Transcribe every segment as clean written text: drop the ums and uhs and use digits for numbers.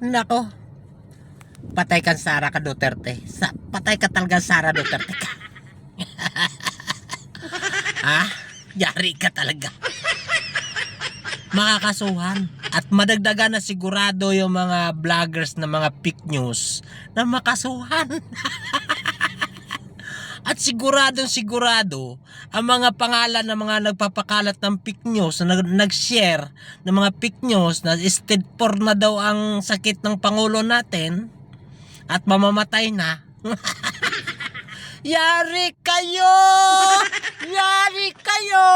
Nako, patay ka Sara ka Duterte. Patay ka talaga Sara Duterte ka. Ha? Yari ka talaga. Makakasuhan. At madagdagan na sigurado yung mga vloggers na mga fake news na makasuhan. At sigurado ang mga pangalan ng mga nagpapakalat ng fake news na nag-share ng mga fake news na stage 4 na daw ang sakit ng Pangulo natin at mamamatay na. Yari kayo! Yari kayo!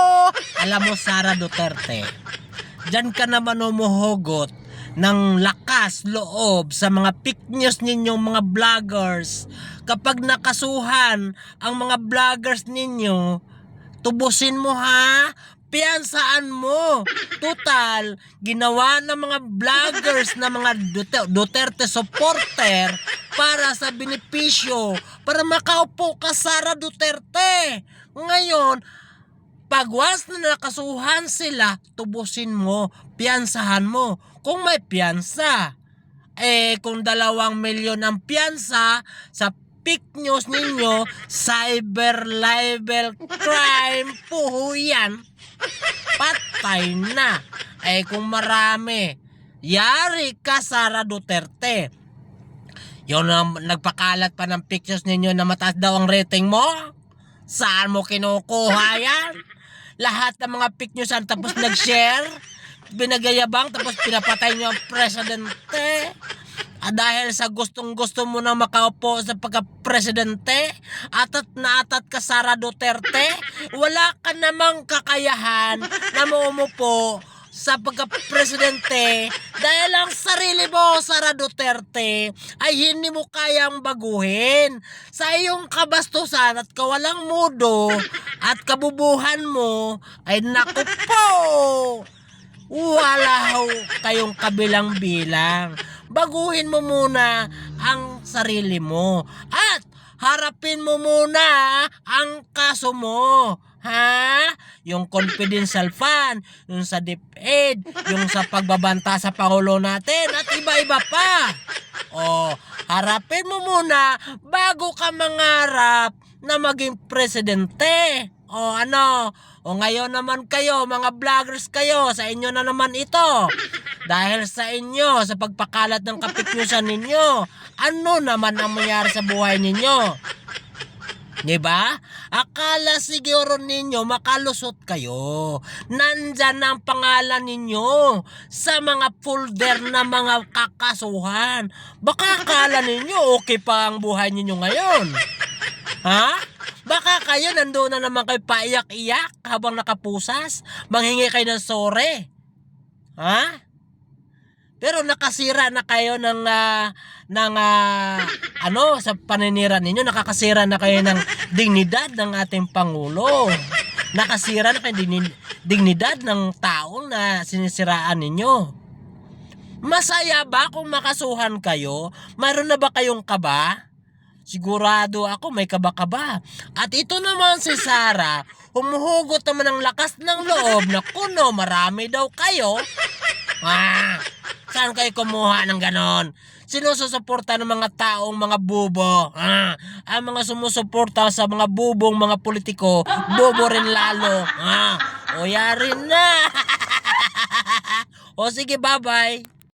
Alam mo Sara Duterte, diyan ka naman humuhugot ng lakas loob sa mga fake news ninyong mga vloggers. Kapag nakasuhan ang mga vloggers ninyo, tubusin mo ha, piyansaan mo. Total, ginawa ng mga vloggers na mga Duterte supporter para sa benepisyo, para makaupo ka Sara Duterte. Ngayon, pag once na nakasuhan sila, tubusin mo, piyansahan mo. Kung may piyansa, kung 2 milyon ang piyansa sa fake news ninyo, cyber libel crime po yan, patay na. Kung marami, yari ka Sara Duterte. Yung nagpakalat pa ng pictures ninyo na mataas daw ang rating mo, saan mo kinukuha yan? Lahat ng mga fake news tapos nag-share, binagayabang, tapos pinapatay nyo ang presidente. Dahil sa gustong-gusto mo na makaupo sa pagka-presidente, atat ka Sara Duterte, wala ka namang kakayahan na umupo sa pagka-presidente dahil ang sarili mo Sara Duterte ay hindi mo kayang baguhin. Sa iyong kabastusan at kawalang mudo at kabubuhan mo ay naku po, wala kayong kabilang bilang. Baguhin mo muna ang sarili mo at harapin mo muna ang kaso mo. Ha? Yung confidential fund, yung sa DepEd, yung sa pagbabanta sa Pangulo natin at iba-iba pa. Harapin mo muna bago ka mangarap na maging presidente. Ngayon naman kayo, mga vloggers kayo, sa inyo na naman ito. Dahil sa inyo, sa pagpakalat ng kapitnyusan ninyo, ano naman ang mangyari sa buhay ninyo? Diba? Akala siguro ninyo makalusot kayo. Nandyan ang pangalan ninyo sa mga folder na mga kakasuhan. Baka akala ninyo okay pa ang buhay ninyo ngayon. Ha? Baka kayo nandoon na naman kayo paiyak-iyak habang nakapusas. Manghingi kayo ng sore. Ha? Pero nakasira na kayo sa paninira ninyo, nakakasira na kayo ng dignidad ng ating Pangulo. Nakasira na kayo ng dignidad ng taong na sinisiraan ninyo. Masaya ba kung makasuhan kayo? Mayroon na ba kayong kaba? Sigurado ako may kaba-kaba. At ito naman si Sara, humuhugot naman ng lakas ng loob na kuno marami daw kayo. Saan kayo kumuha ng ganon? Sino susuporta ng mga taong mga bubo? Ang mga sumusuporta sa mga bubong mga politiko, bobo rin lalo. Yari na. Sige, bye-bye.